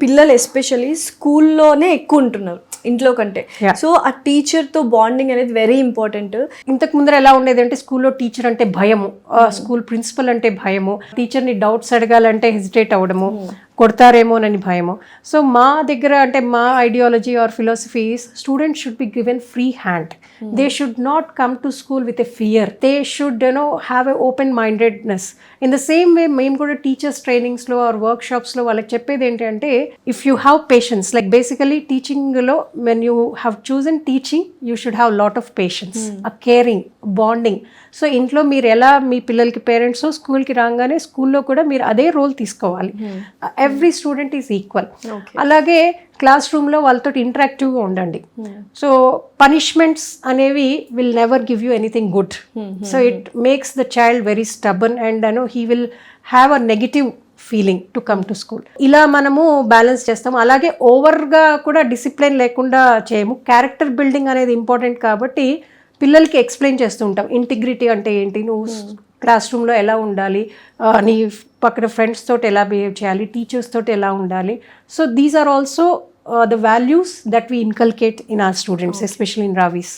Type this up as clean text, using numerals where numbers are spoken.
పిల్లలు ఎస్పెషల్లీ స్కూల్లోనే ఎక్కువ ఉంటున్నారు ఇంట్లో కంటే. సో ఆ టీచర్తో బాండింగ్ అనేది వెరీ ఇంపార్టెంట్. ఇంతకు ముందర ఎలా ఉండేది అంటే స్కూల్లో టీచర్ అంటే భయము, స్కూల్ ప్రిన్సిపల్ అంటే భయము, టీచర్ని డౌట్స్ అడగాలంటే హెసిటేట్ అవ్వడము, కొడతారేమోనని భయము. సో మా దగ్గర అంటే మా ideology or philosophy is students should be given free hand. They should not come to school with a fear. They should have a open mindedness. In the same way మేము కూడా teachers ట్రైనింగ్స్లో are work షాప్స్లో వాళ్ళకి చెప్పేది ఏంటంటే if you have patience, like basically టీచింగ్లో when you have chosen teaching you should have lot of patience, a caring, bonding. So ఇంట్లో మీరు ఎలా మీ పిల్లలకి పేరెంట్స్ స్కూల్కి రాగానే స్కూల్లో కూడా మీరు అదే రోల్ తీసుకోవాలి. Every student is equal. అలాగే క్లాస్ రూమ్లో వాళ్ళతో ఇంటరాక్టివ్గా ఉండండి. సో పనిష్మెంట్స్ అనేవి will never give you anything good. So it makes the child very stubborn and he will have a negative feeling to come to school. ఇలా మనము balance చేస్తాము. అలాగే ఓవర్గా కూడా డిసిప్లిన్ లేకుండా చేయము. క్యారెక్టర్ బిల్డింగ్ అనేది ఇంపార్టెంట్ కాబట్టి పిల్లలకి ఎక్స్ప్లెయిన్ చేస్తూ ఉంటాం. ఇంటిగ్రిటీ అంటే ఏంటి, నువ్వు క్లాస్ రూమ్లో ఎలా ఉండాలి, నీ పక్కన ఫ్రెండ్స్ తోటి ఎలా బిహేవ్ చేయాలి, టీచర్స్ తోటి ఎలా ఉండాలి. So these are also the values that we inculcate in our students, especially in Ravis.